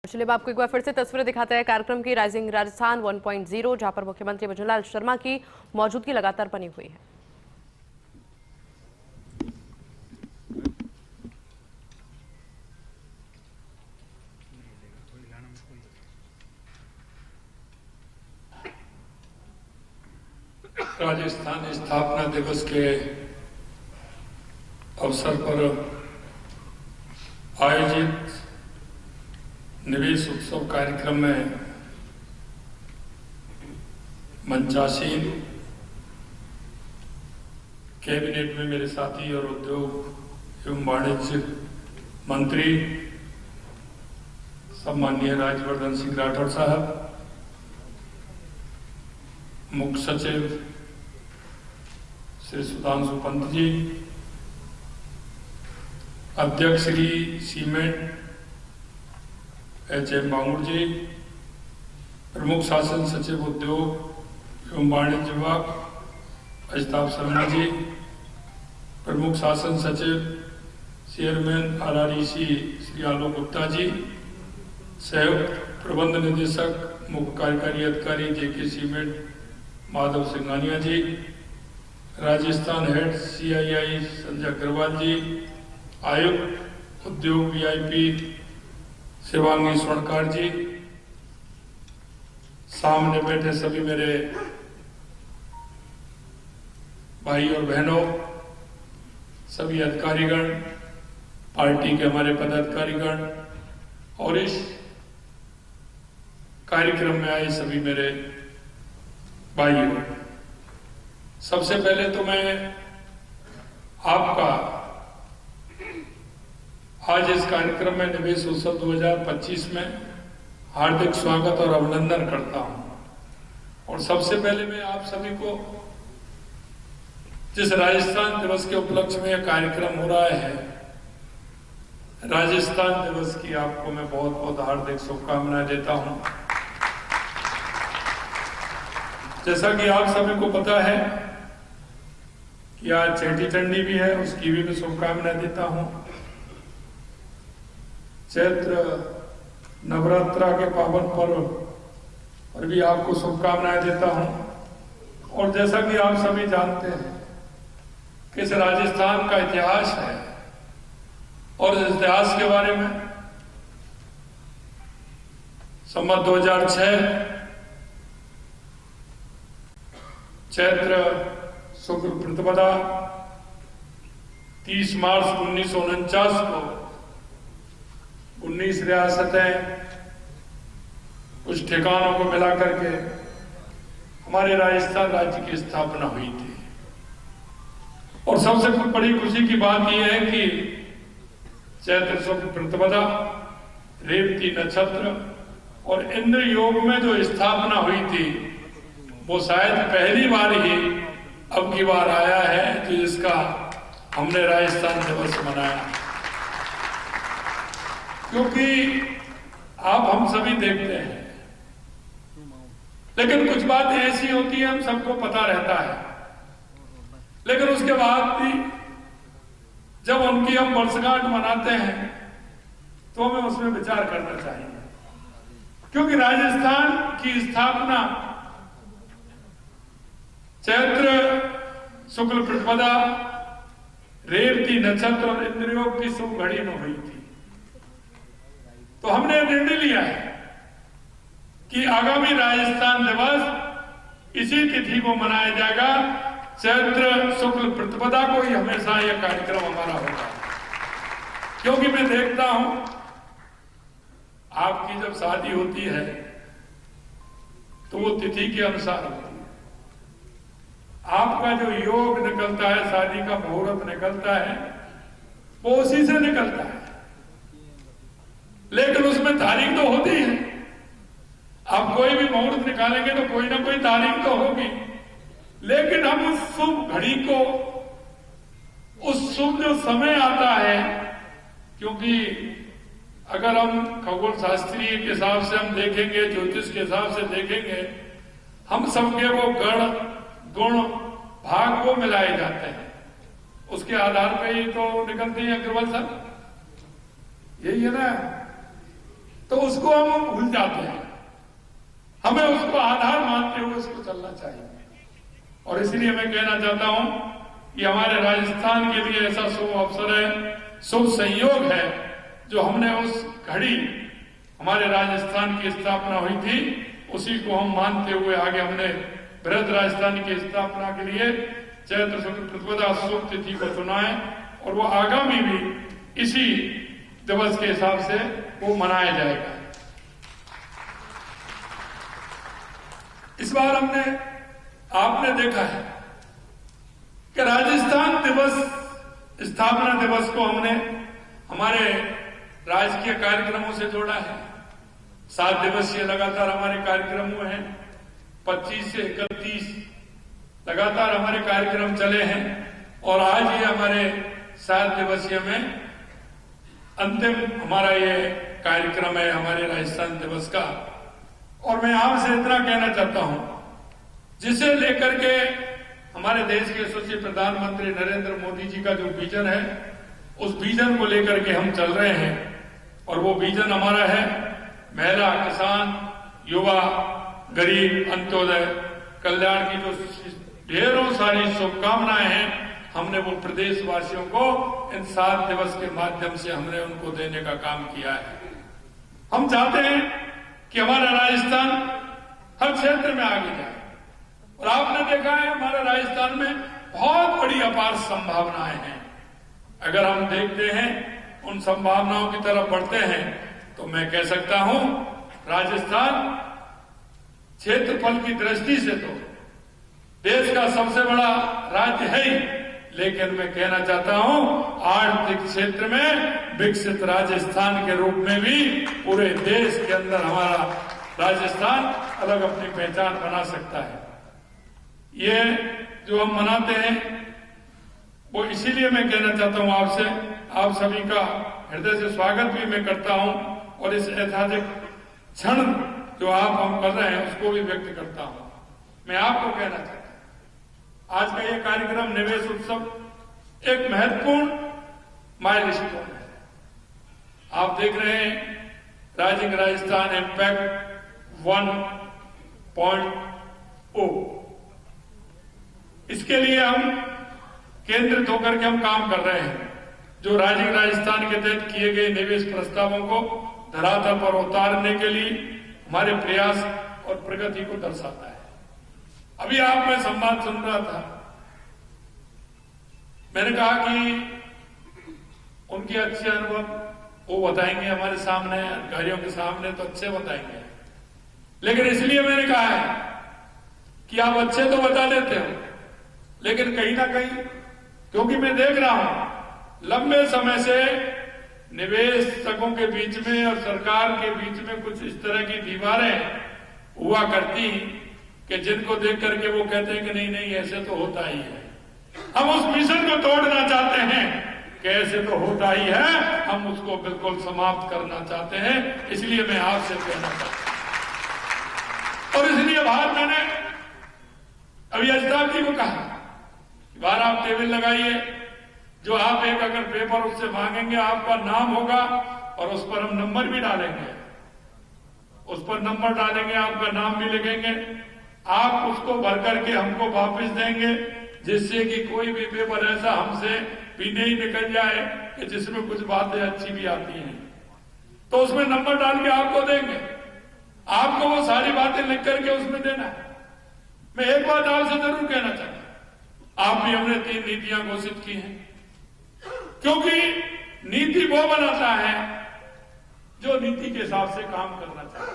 चलिए अब आपको एक बार फिर से तस्वीरें दिखाते हैं कार्यक्रम की राइजिंग राजस्थान 1.0, जहां पर मुख्यमंत्री भजनलाल शर्मा की मौजूदगी लगातार बनी हुई है। राजस्थान स्थापना दिवस के अवसर पर आयोजित निवेश उत्सव कार्यक्रम में मंचासीन कैबिनेट में मेरे साथी और उद्योग एवं वाणिज्य मंत्री सम्माननीय राज्यवर्धन सिंह राठौर साहब, मुख्य सचिव श्री सुधांशु पंत जी, अध्यक्ष श्री सीमेंट एच.एम. बांगुर जी, प्रमुख शासन सचिव उद्योग एवं वाणिज्य विभाग अजिताभ शर्मा जी, प्रमुख शासन सचिव चेयरमैन RREC श्री आलोक गुप्ता जी, संयुक्त प्रबंध निदेशक मुख्य कार्यकारी अधिकारी JK सीमेंट माधव सिंघानिया जी, राजस्थान हेड CII संजय अग्रवाल जी, आयुक्त उद्योग VIP शिवांगी स्वर्णकार जी, सामने बैठे सभी मेरे भाई और बहनों, सभी अधिकारीगण, पार्टी के हमारे पदाधिकारीगण और इस कार्यक्रम में आए सभी मेरे भाइयों, सबसे पहले तो मैं आपका आज इस कार्यक्रम में निवेश उत्सव 2025 में हार्दिक स्वागत और अभिनंदन करता हूं। और सबसे पहले मैं आप सभी को जिस राजस्थान दिवस के उपलक्ष्य में यह कार्यक्रम हो रहा है, राजस्थान दिवस की आपको मैं बहुत बहुत हार्दिक शुभकामनाएं देता हूं। जैसा कि आप सभी को पता है कि आज चेटी चंडी भी है, उसकी भी मैं शुभकामनाएं देता हूं। चैत्र नवरात्रा के पावन पर्व पर भी आपको शुभकामनाएं देता हूं। और जैसा कि आप सभी जानते हैं कि इस राजस्थान का इतिहास है और इस इतिहास के बारे में संवत 2006 चैत्र शुक्ल प्रतिपदा 30 मार्च 1949 को 19 रियासतें कुछ ठिकानों को मिलाकर के हमारे राजस्थान राज्य की स्थापना हुई थी। और सबसे बड़ी खुशी की बात यह है कि चैत्र शुक्ल प्रतिपदा, रेवती नक्षत्र और इंद्र योग में जो स्थापना हुई थी, वो शायद पहली बार ही अब की बार आया है कि जिसका हमने राजस्थान दिवस मनाया। क्योंकि आप हम सभी देखते हैं, लेकिन कुछ बातें ऐसी होती है हम सबको पता रहता है, लेकिन उसके बाद भी जब उनकी हम वर्षगांठ मनाते हैं तो हमें उसमें विचार करना चाहिए। क्योंकि राजस्थान की स्थापना चैत्र शुक्ल प्रतिपदा, रेवती नक्षत्र और इंद्रयोग की शुभ घड़ी में हुई थी। तो हमने निर्णय लिया है कि आगामी राजस्थान दिवस इसी तिथि को मनाया जाएगा, चैत्र शुक्ल प्रतिपदा को ही हमेशा यह कार्यक्रम हमारा होगा। क्योंकि मैं देखता हूं आपकी जब शादी होती है तो वो तिथि के अनुसार होती है। आपका जो योग निकलता है, शादी का मुहूर्त निकलता है, वो उसी से निकलता है, लेकिन उसमें तारीख तो होती है। आप कोई भी मुहूर्त निकालेंगे तो कोई ना कोई तारीख तो होगी, लेकिन हम उस शुभ घड़ी को, उस शुभ जो समय आता है, क्योंकि अगर हम खगोल शास्त्रीय के हिसाब से हम देखेंगे, ज्योतिष के हिसाब से देखेंगे, हम सबके वो गण गुण भाग को मिलाए जाते हैं, उसके आधार पर ही तो निकलते हैं। अग्रवाल साहब, यही है ना। तो उसको हम भूल जाते हैं। हमें उसको आधार मानते हुए उसको चलना चाहिए। और इसलिए मैं कहना चाहता हूं कि हमारे राजस्थान के लिए ऐसा शुभ अवसर है, शुभ संयोग है, जो हमने उस घड़ी हमारे राजस्थान की स्थापना हुई थी, उसी को हम मानते हुए आगे हमने बृहद राजस्थान की स्थापना के लिए चैत्र शुक्ल प्रतिपदा शुभ तिथि को चुना है। और वो आगामी भी इसी दिवस के हिसाब से वो मनाया जाएगा। इस बार आपने देखा है कि राजस्थान दिवस, स्थापना दिवस को हमने हमारे राजकीय कार्यक्रमों से जोड़ा है। 7 दिवसीय लगातार हमारे कार्यक्रम हुए हैं। 25 से 31 लगातार हमारे कार्यक्रम चले हैं और आज ये हमारे 7 दिवसीय में अंतिम हमारा ये कार्यक्रम है हमारे राजस्थान दिवस का। और मैं आपसे इतना कहना चाहता हूं, जिसे लेकर के हमारे देश के यशस्वी प्रधानमंत्री नरेंद्र मोदी जी का जो विजन है, उस विजन को लेकर के हम चल रहे हैं। और वो विजन हमारा है महिला, किसान, युवा, गरीब, अंत्योदय कल्याण की जो ढेरों सारी शुभकामनाएं हैं, हमने वो प्रदेशवासियों को इन 7 दिवस के माध्यम से हमने उनको देने का काम किया है। हम चाहते हैं कि हमारा राजस्थान हर क्षेत्र में आगे जाए। और आपने देखा है हमारे राजस्थान में बहुत बड़ी अपार संभावनाएं हैं। अगर हम देखते हैं, उन संभावनाओं की तरफ बढ़ते हैं, तो मैं कह सकता हूं राजस्थान क्षेत्रफल की दृष्टि से तो देश का सबसे बड़ा राज्य है ही, लेकिन मैं कहना चाहता हूं आर्थिक क्षेत्र में विकसित राजस्थान के रूप में भी पूरे देश के अंदर हमारा राजस्थान अलग अपनी पहचान बना सकता है। ये जो हम मनाते हैं, वो इसीलिए मैं कहना चाहता हूं आपसे, आप सभी का हृदय से स्वागत भी मैं करता हूं और इस ऐतिहासिक क्षण जो हम कर रहे हैं उसको भी व्यक्त करता हूं। मैं आपको कहना चाहता हूं, आज का ये कार्यक्रम निवेश उत्सव एक महत्वपूर्ण माइलस्टोन है। आप देख रहे हैं राइजिंग राजस्थान इम्पैक्ट 1.0। इसके लिए हम केंद्रित होकर के हम काम कर रहे हैं, जो राइजिंग राजस्थान के तहत किए गए निवेश प्रस्तावों को धरातल पर उतारने के लिए हमारे प्रयास और प्रगति को दर्शाता है। अभी आप मैं संवाद सुन रहा था, मैंने कहा कि उनके अच्छे अनुभव वो बताएंगे हमारे सामने, अधिकारियों के सामने तो अच्छे बताएंगे, लेकिन इसलिए मैंने कहा है कि आप अच्छे तो बता देते हो, लेकिन कहीं ना कहीं, क्योंकि मैं देख रहा हूं लंबे समय से निवेशकों के बीच में और सरकार के बीच में कुछ इस तरह की दीवारें हुआ करती कि जिनको देख करके वो कहते हैं कि नहीं नहीं ऐसे तो होता ही है। हम उस मिशन को तोड़ना चाहते हैं कि ऐसे तो होता ही है, हम उसको बिल्कुल समाप्त करना चाहते हैं। इसलिए मैं आपसे कहना चाहता हूं, और इसलिए बाहर मैंने अभी अजताब जी को कहा, बाहर आप टेबल लगाइए, जो आप एक अगर पेपर उससे मांगेंगे आपका नाम होगा और उस पर हम नंबर भी डालेंगे, उस पर नंबर डालेंगे, आपका नाम भी लिखेंगे, आप उसको भर करके हमको वापस देंगे, जिससे कि कोई भी पेपर ऐसा हमसे भी नहीं निकल जाए कि जिसमें कुछ बातें अच्छी भी आती हैं, तो उसमें नंबर डाल के आपको देंगे। आपको वो सारी बातें लिख करके उसमें देना है। मैं एक बात आपसे जरूर कहना चाहता हूं, आप भी हमने 3 नीतियां घोषित की हैं, क्योंकि नीति वो बनाता है जो नीति के हिसाब से काम करना चाहिए।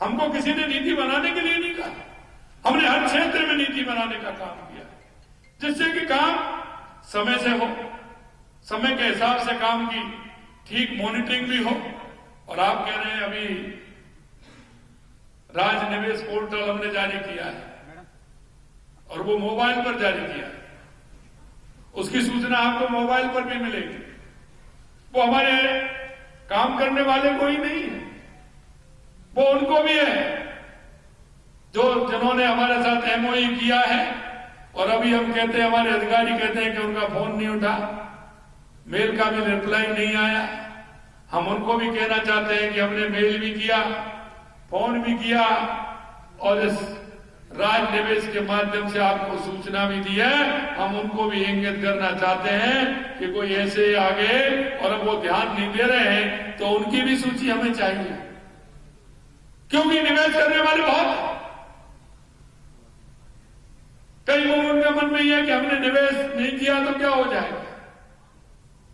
हमको किसी ने नीति बनाने के लिए नहीं कहा, हमने हर क्षेत्र में नीति बनाने का काम किया, जिससे कि काम समय से हो, समय के हिसाब से काम की ठीक मॉनिटरिंग भी हो। और आप कह रहे हैं अभी राज निवेश पोर्टल हमने जारी किया है और वो मोबाइल पर जारी किया है, उसकी सूचना आपको मोबाइल पर भी मिलेगी। वो हमारे काम करने वाले को ही नहीं है, वो उनको भी है जो जिन्होंने हमारे साथ एमओयू किया है। और अभी हम कहते हैं, हमारे अधिकारी कहते हैं कि उनका फोन नहीं उठा, मेल का भी रिप्लाई नहीं आया। हम उनको भी कहना चाहते हैं कि हमने मेल भी किया, फोन भी किया और इस राज निवेश के माध्यम से आपको सूचना भी दी है। हम उनको भी इंगित करना चाहते हैं कि कोई ऐसे आगे और अब वो ध्यान नहीं दे रहे हैं तो उनकी भी सूची हमें चाहिए, क्योंकि निवेश करने वाले बहुत। कई लोगों के मन में यह है कि हमने निवेश नहीं किया तो क्या हो जाएगा।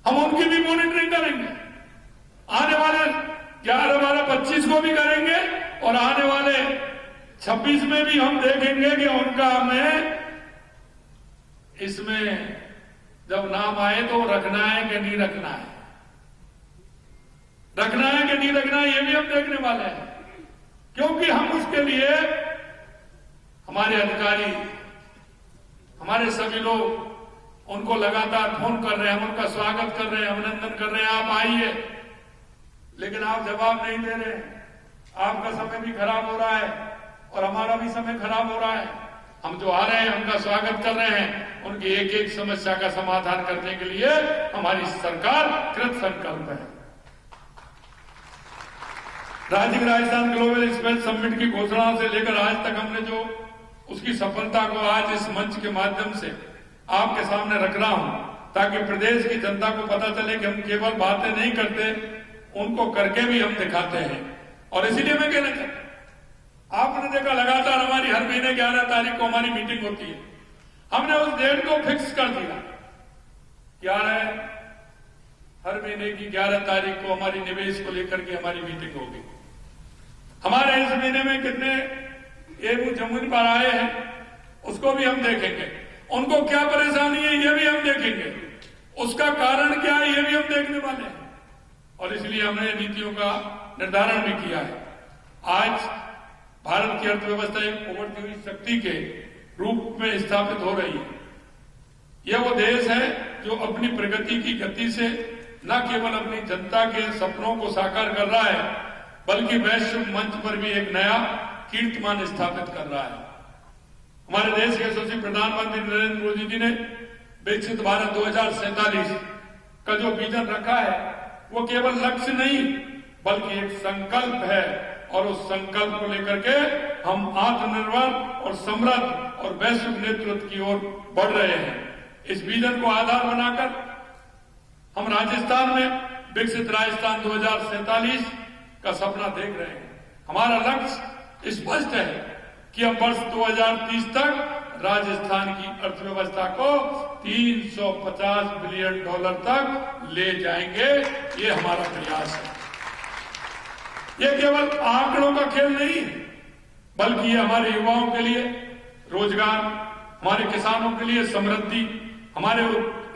हम उनकी भी मॉनिटरिंग करेंगे, आने वाले 11-12-25 को भी करेंगे और आने वाले 26 में भी हम देखेंगे कि उनका हमें इसमें जब नाम आए तो रखना है कि नहीं रखना है, रखना है कि नहीं रखना है, ये भी हम देखने वाले हैं। क्योंकि हम उसके लिए हमारे अधिकारी, हमारे सभी लोग उनको लगातार फोन कर रहे हैं, हम उनका स्वागत कर रहे हैं, अभिनंदन कर रहे हैं, आप आइए, लेकिन आप जवाब नहीं दे रहे। आपका समय भी खराब हो रहा है और हमारा भी समय खराब हो रहा है। हम जो आ रहे हैं उनका स्वागत कर रहे हैं, उनकी एक एक समस्या का समाधान करने के लिए हमारी सरकार कृत संकल्प है। Rajiv Rajasthan global space summit की घोषणा से लेकर आज तक हमने जो उसकी सफलता को आज इस मंच के माध्यम से आपके सामने रख रहा हूं, ताकि प्रदेश की जनता को पता चले कि हम केवल बातें नहीं करते, उनको करके भी हम दिखाते हैं। और इसीलिए मैं कहना चाहता हूं, आपने देखा लगातार हमारी हर महीने 11 तारीख को हमारी मीटिंग होती है। हमने उस डेट को फिक्स कर दिया, क्या है, हर महीने की 11 तारीख को हमारी निवेश को लेकर के हमारी मीटिंग होगी। हमारे इस महीने में कितने एवं जमुन पर आए हैं उसको भी हम देखेंगे, उनको क्या परेशानी है ये भी हम देखेंगे, उसका कारण क्या है ये भी हम देखने वाले हैं। और इसलिए हमने नीतियों का निर्धारण भी किया है। आज भारत की अर्थव्यवस्था एक उभरती हुई शक्ति के रूप में स्थापित हो रही है। यह वो देश है जो अपनी प्रगति की गति से न केवल अपनी जनता के सपनों को साकार कर रहा है, बल्कि वैश्विक मंच पर भी एक नया कीर्तिमान स्थापित कर रहा है। हमारे देश के यशस्वी प्रधानमंत्री नरेंद्र मोदी जी ने विकसित भारत 2047 का जो विजन रखा है वो केवल लक्ष्य नहीं बल्कि एक संकल्प है, और उस संकल्प को लेकर के हम आत्मनिर्भर और समृद्ध और वैश्विक नेतृत्व की ओर बढ़ रहे हैं। इस विजन को आधार बनाकर हम राजस्थान में विकसित राजस्थान 2047 का सपना देख रहे हैं। हमारा लक्ष्य स्पष्ट है कि हम वर्ष 2030 तक राजस्थान की अर्थव्यवस्था को $350 बिलियन तक ले जाएंगे। ये हमारा प्रयास है। ये केवल आंकड़ों का खेल नहीं है, बल्कि ये हमारे युवाओं के लिए रोजगार, हमारे किसानों के लिए समृद्धि, हमारे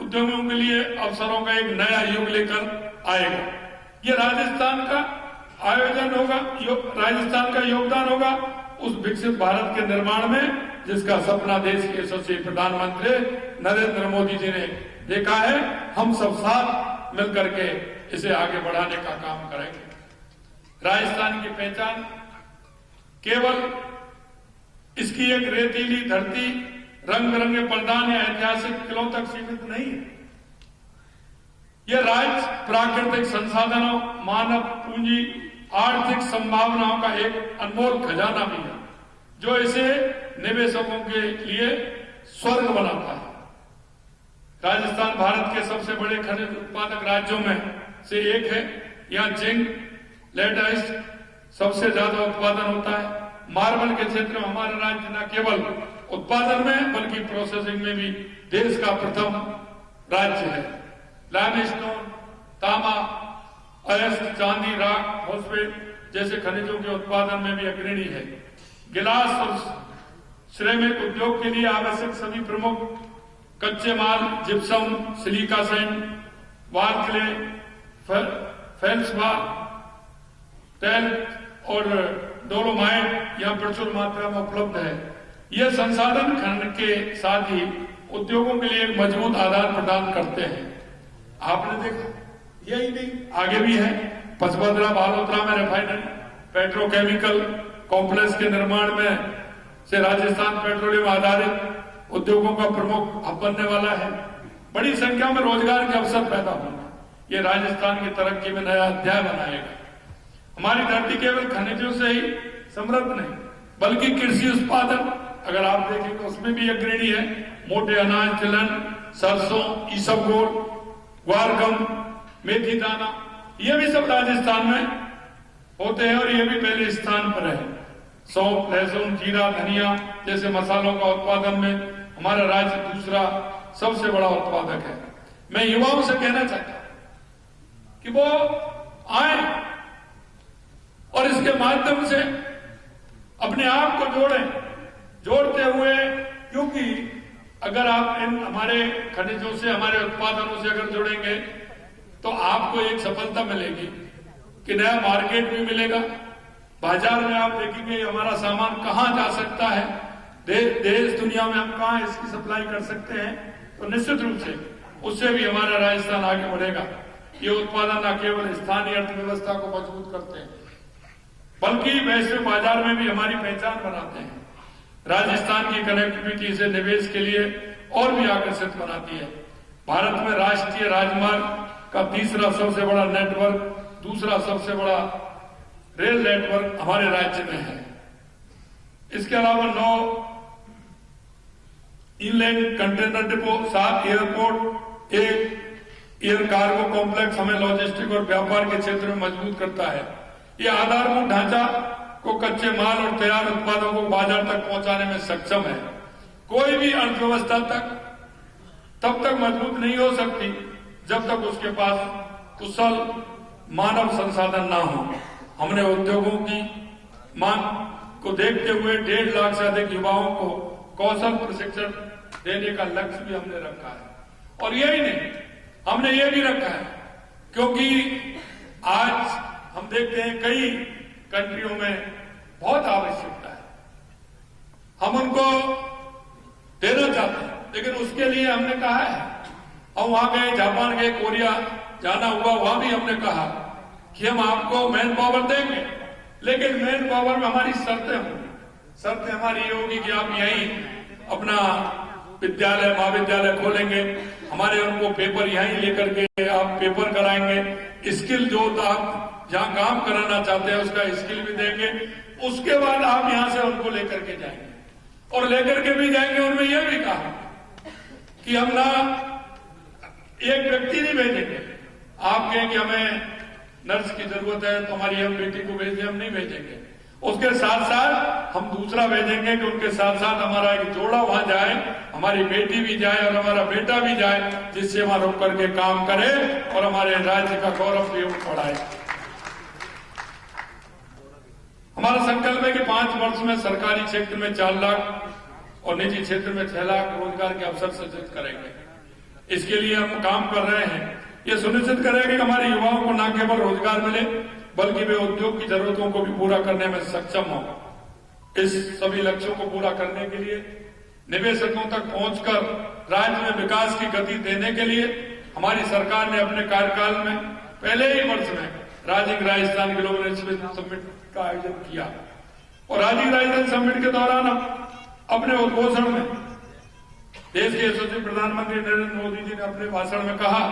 उद्यमियों के लिए अवसरों का एक नया युग लेकर आएगा। ये राजस्थान का आयोजन होगा, राजस्थान का योगदान होगा उस विकसित भारत के निर्माण में जिसका सपना देश के यशस्वी प्रधानमंत्री नरेंद्र मोदी जी ने देखा है। हम सब साथ मिलकर के इसे आगे बढ़ाने का काम करेंगे। राजस्थान की पहचान केवल इसकी एक रेतीली धरती, रंग बिरंगे पलदान या ऐतिहासिक किलों तक सीमित नहीं है। यह राज्य प्राकृतिक संसाधनों, मानव पूंजी, आर्थिक संभावनाओं का एक अनमोल खजाना भी है, जो इसे निवेशकों के लिए स्वर्ग बनाता है। राजस्थान भारत के सबसे बड़े खनिज उत्पादक राज्यों में से एक है। यहाँ जिंक, लेडाइट सबसे ज्यादा उत्पादन होता है। मार्बल के क्षेत्र में हमारा राज्य न केवल उत्पादन में बल्कि प्रोसेसिंग में भी देश का प्रथम राज्य है। लाइमस्टोन, तांबा, अयस्क, चांदी, राख, फॉस्फेट जैसे खनिजों के उत्पादन में भी अग्रणी है। गिलास और सिरेमिक उद्योग के लिए आवश्यक सभी प्रमुख कच्चे माल, जिप्सम, सिलिका सैंड, वाल क्ले, फेल्सबार, तेल और डोलोमाइट यहाँ प्रचुर मात्रा में उपलब्ध है। यह संसाधन खंड के साथ ही उद्योगों के लिए एक मजबूत आधार प्रदान करते हैं। आपने देखा यही नहीं, आगे भी है। पचपदरा, बालोतरा में रिफाइनरी, पेट्रोकेमिकल कॉम्प्लेक्स के निर्माण में से राजस्थान पेट्रोलियम आधारित उद्योगों का प्रमुख हब बनने वाला है। बड़ी संख्या में रोजगार के अवसर पैदा होंगे। ये राजस्थान की तरक्की में नया अध्याय बनाएगा। हमारी धरती केवल खनिजों से ही समृद्ध नहीं बल्कि कृषि उत्पादन अगर आप देखें तो उसमें भी अग्रणी है। मोटे अनाज, तिलहन, सरसों, ईसबगोल, ग्वारगम, मेथी दाना, ये भी सब राजस्थान में होते हैं और ये भी पहले स्थान पर है। सौंफ, लहसुन, जीरा, धनिया जैसे मसालों का उत्पादन में हमारा राज्य दूसरा सबसे बड़ा उत्पादक है। मैं युवाओं से कहना चाहता हूं कि वो आए और इसके माध्यम से अपने आप को जोड़ते हुए, क्योंकि अगर आप इन हमारे खनिजों से, हमारे उत्पादनों से अगर जुड़ेंगे तो आपको एक सफलता मिलेगी कि नया मार्केट भी मिलेगा। बाजार में आप देखेंगे हमारा सामान कहां जा सकता है, देश दुनिया में हम कहां इसकी सप्लाई कर सकते हैं, तो निश्चित रूप से उससे भी हमारा राजस्थान आगे बढ़ेगा। ये उत्पादन न केवल स्थानीय अर्थव्यवस्था को मजबूत करते हैं बल्कि वैश्विक बाजार में भी हमारी पहचान बनाते हैं। राजस्थान की कनेक्टिविटी इसे निवेश के लिए और भी आकर्षित बनाती है। भारत में राष्ट्रीय राजमार्ग का तीसरा सबसे बड़ा नेटवर्क, दूसरा सबसे बड़ा रेल नेटवर्क हमारे राज्य में है। इसके अलावा 9 inland container depot, 7 airport, 1 air cargo complex हमें लॉजिस्टिक और व्यापार के क्षेत्र में मजबूत करता है। ये आधारभूत ढांचा को कच्चे माल और तैयार उत्पादों को बाजार तक पहुंचाने में सक्षम है। कोई भी अर्थव्यवस्था तब तक मजबूत नहीं हो सकती जब तक उसके पास कुशल मानव संसाधन ना हो। हमने उद्योगों की मांग को देखते हुए 1.5 लाख से अधिक युवाओं को कौशल प्रशिक्षण देने का लक्ष्य भी हमने रखा है। और यही नहीं, हमने ये भी रखा है क्योंकि आज हम देखते हैं कई कंट्रियों में बहुत आवश्यकता है, हम उनको देना चाहते हैं, लेकिन उसके लिए हमने कहा है, हम वहां गए, जापान गए, कोरिया जाना हुआ, वहां भी हमने कहा कि हम आपको मैन पावर देंगे, लेकिन मैन पावर में हमारी शर्तें होंगी। शर्तें हमारी ये होगी कि आप यहीं अपना विद्यालय, महाविद्यालय खोलेंगे, हमारे उनको पेपर यहीं लेकर के आप पेपर कराएंगे, स्किल जो आप जहां काम कराना चाहते हैं उसका स्किल भी देंगे, उसके बाद आप यहां से उनको लेकर के जाएंगे। और लेकर के भी जाएंगे, उनमें यह भी कहा कि हम ना एक व्यक्ति नहीं भेजेंगे, आप कहें कि हमें नर्स की जरूरत है तो हमारी हम बेटी को भेजें, हम नहीं भेजेंगे। उसके साथ साथ हम दूसरा भेजेंगे कि उनके साथ साथ हमारा एक जोड़ा वहां जाए, हमारी बेटी भी जाए और हमारा बेटा भी जाए, जिससे वहां रुक करके काम करे और हमारे राज्य का गौरव भी बढ़ाए। हमारा संकल्प है कि 5 वर्ष में सरकारी क्षेत्र में 4 लाख और निजी क्षेत्र में 6 लाख रोजगार के अवसर सृजित करेंगे। इसके लिए हम काम कर रहे हैं, ये सुनिश्चित करेंगे कि हमारे युवाओं को न केवल रोजगार मिले बल्कि वे उद्योग की जरूरतों को भी पूरा करने में सक्षम हो। इस सभी लक्ष्यों को पूरा करने के लिए निवेशकों तक पहुंचकर राज्य में विकास की गति देने के लिए हमारी सरकार ने अपने कार्यकाल में पहले ही वर्ष में Rajiv Rajasthan global investment summit का आयोजन किया। और राजीव राजस्थान समिट के दौरान अपने उद्घोषण में देश के यशस्वी प्रधानमंत्री नरेंद्र मोदी जी ने अपने भाषण में कहा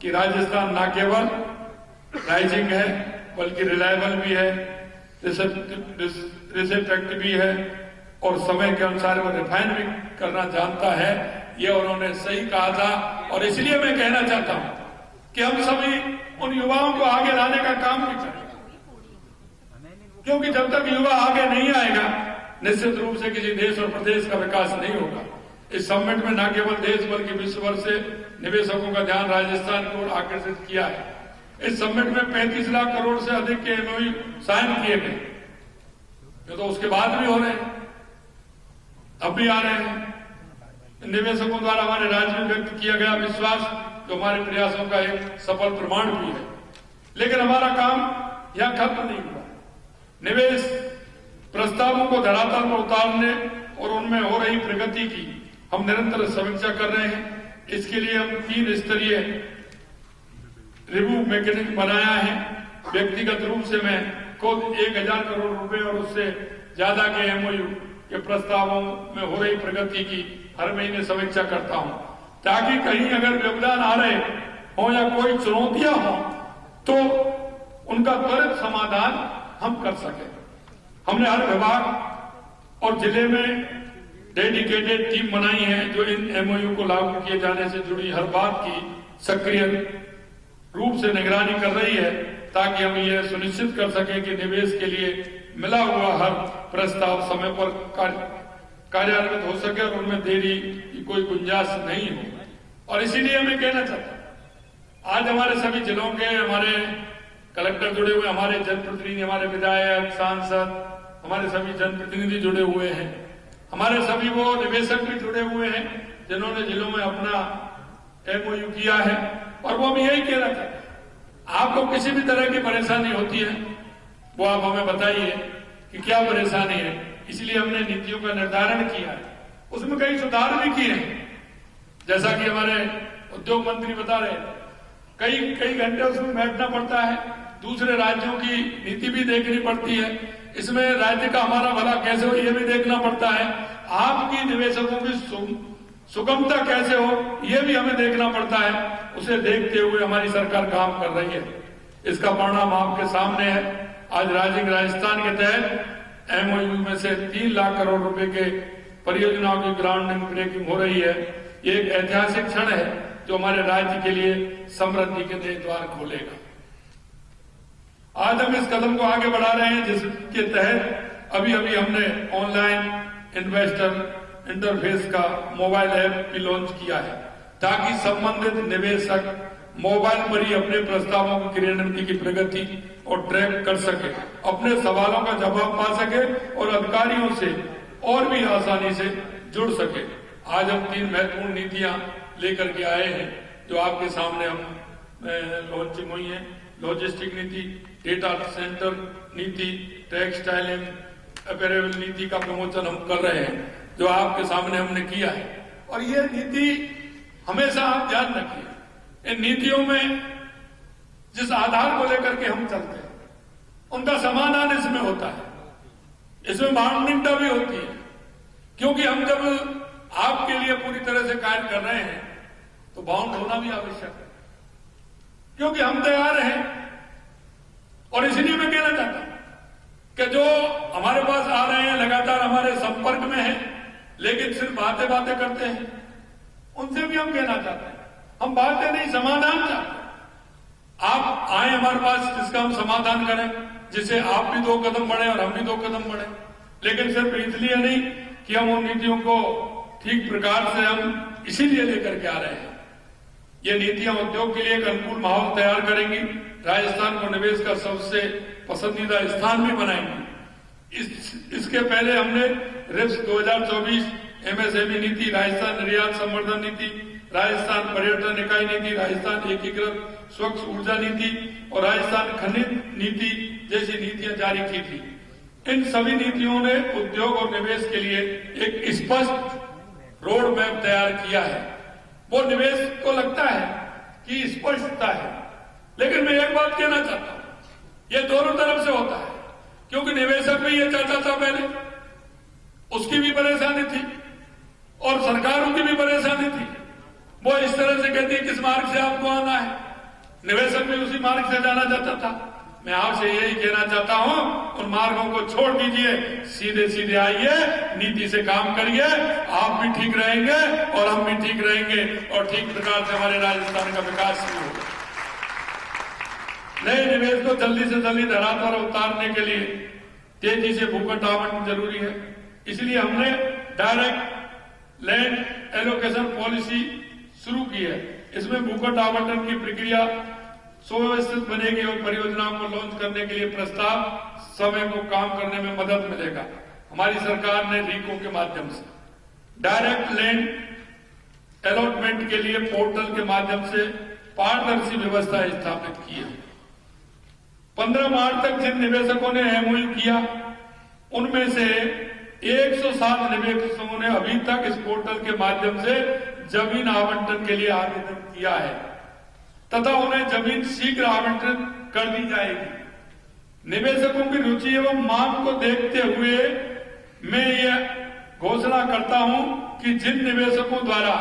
कि राजस्थान न केवल राइजिंग है बल्कि रिलायबल भी है, रिसेप्टेक्ट भी है और समय के अनुसार वो रिफाइन भी करना जानता है। ये उन्होंने सही कहा था और इसलिए मैं कहना चाहता हूं कि हम सभी उन युवाओं को आगे लाने का काम भी करें, क्योंकि जब तक युवा आगे नहीं आएगा निश्चित रूप से किसी देश और प्रदेश का विकास नहीं होगा। इस समिट में न केवल देश बल्कि विश्व भर से निवेशकों का ध्यान राजस्थान की ओर आकर्षित किया है। इस समिट में 35 लाख करोड़ से अधिक के एमओयू साइन किए गए, जो तो उसके बाद भी हो रहे हैं, अब भी आ रहे हैं। निवेशकों द्वारा हमारे राज्य में व्यक्त किया गया विश्वास जो हमारे प्रयासों का एक सफल प्रमाण भी है। लेकिन हमारा काम यहां खत्म नहीं हुआ। निवेश प्रस्तावों को धरातल पर उतारने और उनमें हो रही प्रगति की हम निरंतर समीक्षा कर रहे हैं। इसके लिए हम 3 स्तरीय रिव्यू मैकेनिज्म बनाया है। व्यक्तिगत रूप से मैं खुद 1000 करोड़ रुपए और उससे ज्यादा के एमओयू के प्रस्तावों में हो रही प्रगति की हर महीने समीक्षा करता हूं, ताकि कहीं अगर व्यवधान आ रहे हो या कोई चुनौतियां हो तो उनका त्वरित समाधान हम कर सके। हमने हर विभाग और जिले में डेडिकेटेड टीम बनाई है जो इन एमओयू को लागू किए जाने से जुड़ी हर बात की सक्रिय रूप से निगरानी कर रही है, ताकि हम ये सुनिश्चित कर सकें कि निवेश के लिए मिला हुआ हर प्रस्ताव समय पर कार्यान्वित हो सके और उनमें देरी की कोई गुंजाइश नहीं हो। और इसीलिए मैं कहना चाहता हूं, आज हमारे सभी जिलों के हमारे कलेक्टर जुड़े हुए, हमारे जनप्रतिनिधि, हमारे विधायक, सांसद, हमारे सभी जनप्रतिनिधि जुड़े हुए हैं, हमारे सभी वो निवेशक भी जुड़े हुए हैं जिन्होंने जिलों में अपना एमओयू किया है। और वो भी यही कह रहा था, आपको किसी भी तरह की परेशानी होती है वो आप हमें बताइए कि क्या परेशानी है। इसलिए हमने नीतियों का निर्धारण किया है, उसमें कई सुधार भी किए हैं। जैसा कि हमारे उद्योग मंत्री बता रहे, कई घंटे उसमें बैठना पड़ता है, दूसरे राज्यों की नीति भी देखनी पड़ती है, इसमें राज्य का हमारा भला कैसे हो ये भी देखना पड़ता है, आपकी निवेशकों की सुगमता कैसे हो ये भी हमें देखना पड़ता है। उसे देखते हुए हमारी सरकार काम कर रही है। इसका परिणाम आपके सामने है। आज राइजिंग राजस्थान के तहत एमओयू में से 3 लाख करोड़ रुपए के परियोजनाओं की ग्राउंडिंग ब्रेकिंग हो रही है। ये एक ऐतिहासिक क्षण है जो हमारे राज्य के लिए समृद्धि के नए द्वार खोलेगा। आज हम इस कदम को आगे बढ़ा रहे हैं जिसके तहत अभी हमने ऑनलाइन इन्वेस्टर इंटरफेस का मोबाइल ऐप भी लॉन्च किया है, ताकि संबंधित निवेशक मोबाइल पर ही अपने प्रस्तावों की क्रियान्वित की प्रगति और ट्रैक कर सके, अपने सवालों का जवाब पा सके और अधिकारियों से और भी आसानी से जुड़ सके। आज हम 3 महत्वपूर्ण नीतियां लेकर के आए हैं जो आपके सामने हम लॉन्चिंग हुई है। लॉजिस्टिक नीति, डेटा सेंटर नीति, टेक्सटाइल एंड अपैरेल नीति का प्रमोशन हम कर रहे हैं जो आपके सामने हमने किया है। और ये नीति हमेशा आप ध्यान रखिए, इन नीतियों में जिस आधार को लेकर के हम चलते हैं उनका समाधान इसमें होता है, इसमें बाउंडिंगता भी होती है। क्योंकि हम जब आपके लिए पूरी तरह से कार्य कर रहे हैं तो बाउंड होना भी आवश्यक है, क्योंकि हम तैयार हैं। और इसलिए मैं कहना चाहता हूं कि जो हमारे पास आ रहे हैं, लगातार हमारे संपर्क में हैं, लेकिन सिर्फ बातें करते हैं, उनसे भी हम कहना चाहते हैं हम बातें नहीं समाधान चाहते हैं। आप आए हमारे पास जिसका हम समाधान करें, जिससे आप भी 2 कदम बढ़े और हम भी 2 कदम बढ़े। लेकिन सिर्फ इसलिए नहीं कि हम उन नीतियों को ठीक प्रकार से हम इसीलिए लेकर के आ रहे हैं। ये नीतियां उद्योग के लिए एक अनुकूल माहौल तैयार करेंगी, राजस्थान को निवेश का सबसे पसंदीदा स्थान भी बनाएंगी। इसके पहले हमने रिप्स 2024, एमएसएमई नीति, राजस्थान निर्यात संवर्धन नीति, राजस्थान पर्यटन इकाई नीति, राजस्थान एकीकृत स्वच्छ ऊर्जा नीति और राजस्थान खनिज नीति जैसी नीतियां जारी की थी। इन सभी नीतियों ने उद्योग और निवेश के लिए एक स्पष्ट रोड मैप तैयार किया है। वो निवेश को लगता है कि स्पष्टता है, लेकिन मैं एक बात कहना चाहता हूं, ये दोनों तरफ से होता है। क्योंकि निवेशक भी ये चाहता था पहले, उसकी भी परेशानी थी और सरकारों की भी परेशानी थी। वो इस तरह से कहती है किस मार्ग से आपको आना है, निवेशक भी उसी मार्ग से जाना चाहता था। मैं आपसे यही कहना चाहता हूं, उन मार्गों को छोड़ दीजिए, सीधे आइए, नीति से काम करिए, आप भी ठीक रहेंगे और हम भी ठीक रहेंगे और ठीक प्रकार से हमारे राजस्थान का विकास भी होगा। नए निवेश को जल्दी से जल्दी धरातल पर उतारने के लिए तेजी से भूखंड आवंटन जरूरी है। इसलिए हमने डायरेक्ट लैंड एलोकेशन पॉलिसी शुरू की है। इसमें भूखंड आवंटन की प्रक्रिया सुव्यवस्थित बनेगी और परियोजनाओं को लॉन्च करने के लिए प्रस्ताव समय को काम करने में मदद मिलेगा। हमारी सरकार ने रीको के माध्यम से डायरेक्ट लैंड अलॉटमेंट के लिए पोर्टल के माध्यम से पारदर्शी व्यवस्था स्थापित की है। 15 मार्च तक जिन निवेशकों ने एमओयू किया उनमें से 107 निवेशकों ने अभी तक इस पोर्टल के माध्यम से जमीन आवंटन के लिए आवेदन किया है तथा उन्हें जमीन शीघ्र आवंटित कर दी जाएगी। निवेशकों की रुचि एवं मांग को देखते हुए मैं यह घोषणा करता हूं कि जिन निवेशकों द्वारा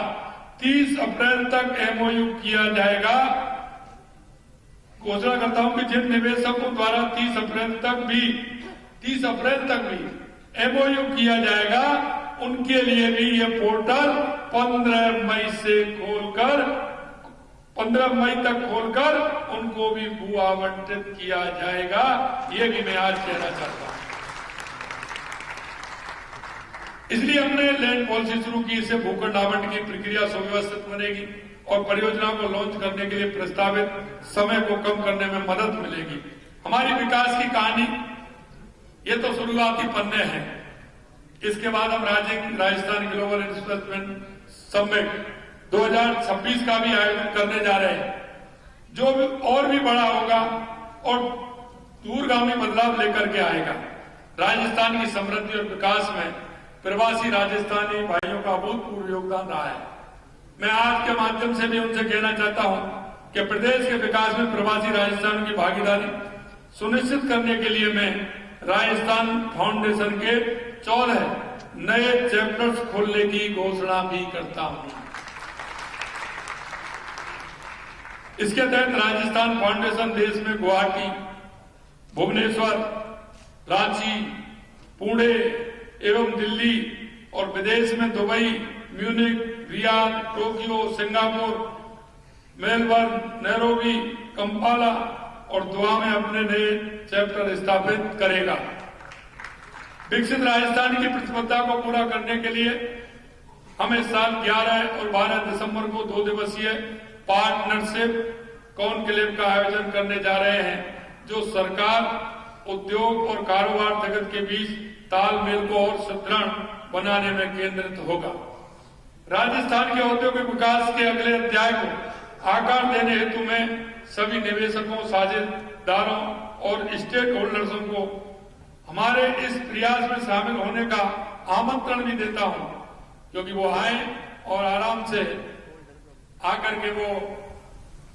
30 अप्रैल तक एमओयू किया जाएगा। घोषणा करता हूं कि जिन निवेशकों द्वारा 30 अप्रैल तक भी एमओयू किया जाएगा, उनके लिए भी ये पोर्टल 15 मई तक खोलकर उनको भी भू आवंटित किया जाएगा। ये भी मैं आज कहना चाहता हूं। इसलिए हमने लैंड पॉलिसी शुरू की। इससे भूखंड आवंटन की प्रक्रिया सुव्यवस्थित बनेगी और परियोजनाओं को लॉन्च करने के लिए प्रस्तावित समय को कम करने में मदद मिलेगी। हमारी विकास की कहानी ये तो शुरुआती पन्ने हैं। इसके बाद हम राजस्थान ग्लोबल इन्वेस्टमेंट समिट 2026 का भी आयोजन करने जा रहे हैं, जो और भी बड़ा होगा और दूरगामी बदलाव लेकर के आएगा। राजस्थान की समृद्धि और विकास में प्रवासी राजस्थानी भाइयों का अभूतपूर्व योगदान रहा है। मैं आज के माध्यम से भी उनसे कहना चाहता हूं कि प्रदेश के विकास में प्रवासी राजस्थानियों की भागीदारी सुनिश्चित करने के लिए मैं राजस्थान फाउंडेशन के 14 नए चैप्टर्स खोलने की घोषणा भी करता हूं। इसके तहत राजस्थान फाउंडेशन देश में गुवाहाटी, भुवनेश्वर, रांची, पुणे एवं दिल्ली और विदेश में Dubai, Munich, Riyadh, Tokyo, Singapore, Melbourne, Nairobi, Kampala और दुआ में अपने नए चैप्टर स्थापित करेगा। विकसित राजस्थान की प्रतिबद्धता को पूरा करने के लिए हम इस साल 11 और 12 दिसंबर को 2 दिवसीय पार्टनरशिप कॉन्क्लेव का आयोजन करने जा रहे हैं, जो सरकार, उद्योग और कारोबार जगत के बीच तालमेल को और सुदृढ़ बनाने में केंद्रित होगा। राजस्थान के औद्योगिक विकास के अगले अध्याय को आकार देने हेतु मैं सभी निवेशकों, साझेदारों और स्टेक होल्डर्सों को हमारे इस प्रयास में शामिल होने का आमंत्रण भी देता हूं, क्योंकि वो आए और आराम से आकर के वो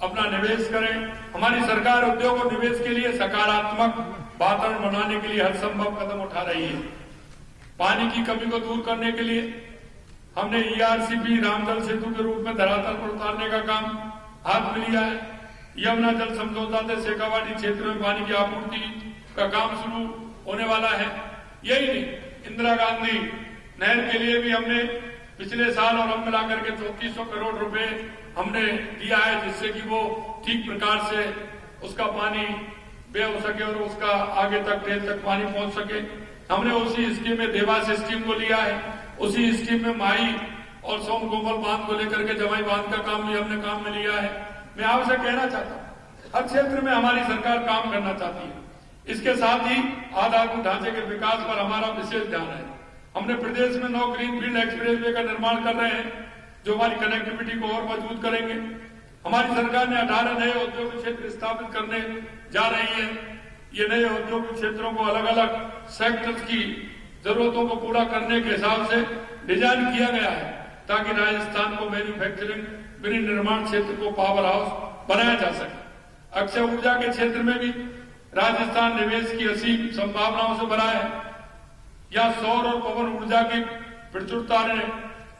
अपना निवेश करें। हमारी सरकार उद्योग और निवेश के लिए सकारात्मक वातावरण बनाने के लिए हर संभव कदम उठा रही है। पानी की कमी को दूर करने के लिए हमने ERCP रामजल सेतु के रूप में धरातल पर उतारने का काम हाथ में लिया है। यमुना जल समझौता से शेखावाटी क्षेत्र में पानी की आपूर्ति का काम शुरू होने वाला है। यही नहीं, इंदिरा गांधी नहर के लिए भी हमने पिछले साल और अब मिलाकर के 3400 करोड़ रुपए हमने दिया है, जिससे कि वो ठीक प्रकार से उसका पानी बह हो सके और उसका आगे तक टेल तक पानी पहुंच सके। हमने उसी स्कीम में देवास स्कीम को लिया है, उसी स्कीम में माही और सोम गोपाल बांध को लेकर के जवाई बांध का काम भी हमने काम में लिया है। मैं आपसे कहना चाहता हूं, हर क्षेत्र में हमारी सरकार काम करना चाहती है। इसके साथ ही आधारभूत ढांचे के विकास पर हमारा विशेष ध्यान है। हमने प्रदेश में 9 ग्रीनफील्ड एक्सप्रेसवे का निर्माण कर रहे हैं, जो हमारी कनेक्टिविटी को और मजबूत करेंगे। हमारी सरकार ने 18 नए औद्योगिक क्षेत्र स्थापित करने जा रही है। ये नए औद्योगिक क्षेत्रों को अलग अलग सेक्टर्स की जरूरतों को पूरा करने के हिसाब से डिजाइन किया गया है, ताकि राजस्थान को मैन्युफैक्चरिंग, विनिर्माण क्षेत्र को पावर हाउस बनाया जा सके। अक्षय ऊर्जा के क्षेत्र में भी राजस्थान निवेश की असीम संभावनाओं से भरा है। या सौर और पवन ऊर्जा की प्रचुरता ने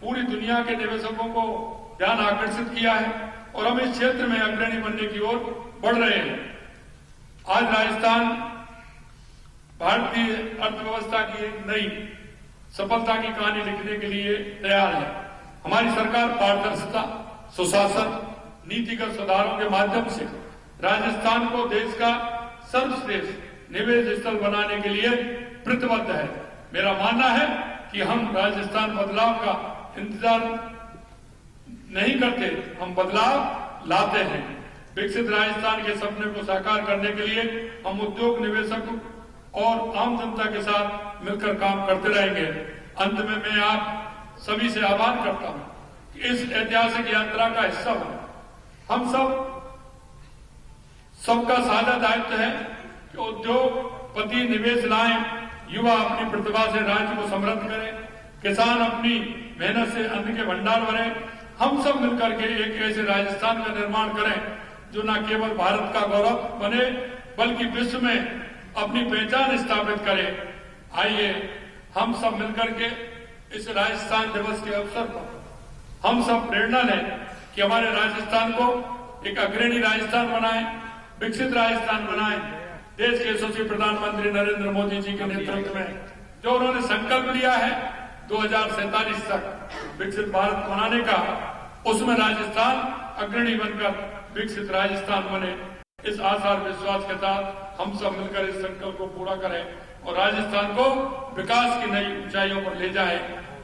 पूरी दुनिया के निवेशकों को ध्यान आकर्षित किया है और हम इस क्षेत्र में अग्रणी बनने की ओर बढ़ रहे हैं। आज राजस्थान भारतीय अर्थव्यवस्था की एक नई सफलता की कहानी लिखने के लिए तैयार है। हमारी सरकार पारदर्शिता, सुशासन, नीतिगत सुधारों के माध्यम से राजस्थान को देश का सर्वश्रेष्ठ निवेश स्थल बनाने के लिए प्रतिबद्ध है। मेरा मानना है कि हम राजस्थान बदलाव का इंतजार नहीं करते, हम बदलाव लाते हैं। विकसित राजस्थान के सपने को साकार करने के लिए हम उद्योग, निवेशकों और आम जनता के साथ मिलकर काम करते रहेंगे। अंत में मैं आप सभी से आह्वान करता हूं कि इस ऐतिहासिक यात्रा का हिस्सा हो। हम सबका साझा दायित्व है कि उद्योगपति निवेश लाएं, युवा अपनी प्रतिभा से राज्य को समृद्ध करें, किसान अपनी मेहनत से अन्न के भंडार भरें। हम सब मिलकर के एक ऐसे राजस्थान का निर्माण करें जो न केवल भारत का गौरव बने, बल्कि विश्व में अपनी पहचान स्थापित करे। आइए हम सब मिलकर के इस राजस्थान दिवस के अवसर पर हम सब प्रेरणा लें कि हमारे राजस्थान को एक अग्रणी राजस्थान बनाएं, विकसित राजस्थान बनाएं। देश के यशस्वी प्रधानमंत्री नरेंद्र मोदी जी के नेतृत्व में जो उन्होंने संकल्प लिया है 2047 तक विकसित भारत बनाने का, उसमें राजस्थान अग्रणी बनकर विकसित राजस्थान बने। इस आशा और विश्वास के साथ हम सब मिलकर इस संकल्प को पूरा करें और राजस्थान को विकास की नई ऊंचाइयों पर ले जाएं।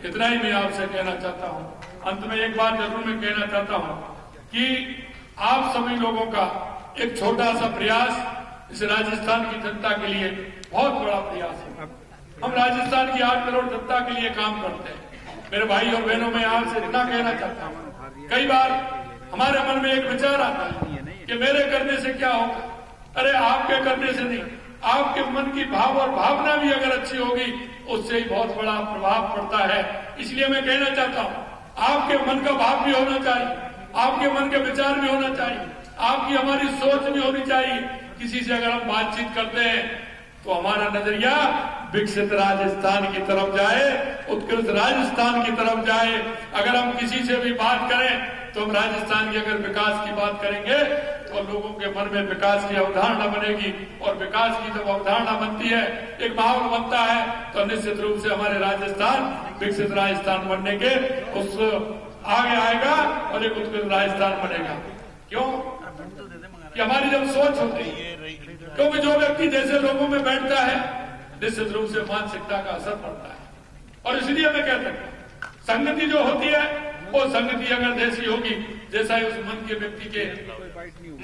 इतना ही मैं आपसे कहना चाहता हूं। अंत में एक बात जरूर मैं कहना चाहता हूं कि आप सभी लोगों का एक छोटा सा प्रयास इस राजस्थान की जनता के लिए बहुत बड़ा प्रयास है। हम राजस्थान की 8 करोड़ जनता के लिए काम करते हैं। मेरे भाई और बहनों, मैं आपसे इतना कहना चाहता हूं, कई बार हमारे मन में एक विचार आता है कि मेरे करने से क्या होगा। अरे आपके करने से नहीं, आपके मन की भाव और भावना भी अगर अच्छी होगी उससे ही बहुत बड़ा प्रभाव पड़ता है। इसलिए मैं कहना चाहता हूं, आपके मन का भाव भी होना चाहिए, आपके मन के विचार भी होना चाहिए, आपकी हमारी सोच भी होनी चाहिए। किसी से अगर हम बातचीत करते हैं तो हमारा नजरिया विकसित राजस्थान की तरफ जाए, उत्कृष्ट राजस्थान की तरफ जाए। अगर हम किसी से भी बात करें तो हम राजस्थान के अगर विकास की बात करेंगे तो लोगों के मन में विकास की अवधारणा बनेगी और विकास की जब अवधारणा बनती है, एक माहौल बनता है, तो निश्चित रूप से हमारे राजस्थान विकसित राजस्थान बनने के उस आगे आएगा और एक उत्कृष्ट राजस्थान बनेगा। क्यों? कि हमारी जब सोच होती है, क्योंकि जो व्यक्ति जैसे लोगों में बैठता है निश्चित रूप से मानसिकता का असर पड़ता है। और इसलिए मैं कहता हूं, संगति जो होती है वो संगति अगर जैसी होगी जैसा ही उस मन के व्यक्ति के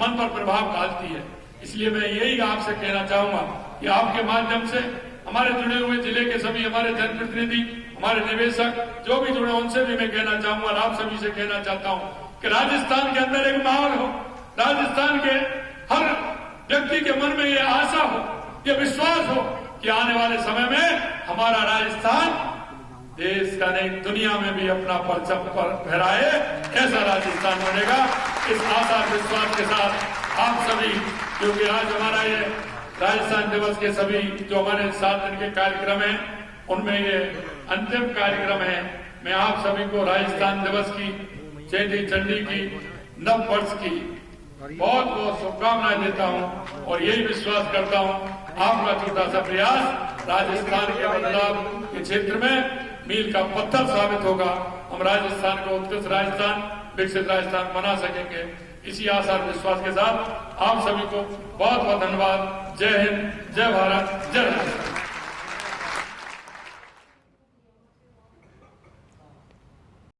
मन पर प्रभाव डालती है। इसलिए मैं यही आपसे कहना चाहूंगा कि आपके माध्यम से हमारे जुड़े हुए जिले के सभी हमारे जनप्रतिनिधि, हमारे निवेशक जो भी जुड़े, उनसे भी मैं कहना चाहूंगा और आप सभी से कहना चाहता हूं कि राजस्थान के अंदर एक माहौल हो, राजस्थान के हर व्यक्ति के मन में ये आशा हो, ये विश्वास हो कि आने वाले समय में हमारा राजस्थान देश का नहीं दुनिया में भी अपना परचम पर फहराए, ऐसा राजस्थान बनेगा। इस आशा विश्वास के साथ आप सभी, क्योंकि आज हमारा ये राजस्थान दिवस के सभी जो हमारे 7 दिन के कार्यक्रम हैं उनमें ये अंतिम कार्यक्रम है। मैं आप सभी को राजस्थान दिवस की, चेटी चंडी की, नव वर्ष की बहुत बहुत शुभकामनाएं देता हूं और यही विश्वास करता हूं आपका छोटा सा प्रयास राजस्थान के बदलाव के क्षेत्र में मील का पत्थर साबित होगा। हम राजस्थान को उत्कृष्ट राजस्थान, विकसित राजस्थान बना सकेंगे। इसी आशा और विश्वास के साथ आप सभी को बहुत बहुत धन्यवाद। जय हिंद, जय भारत, जय राजस्थान।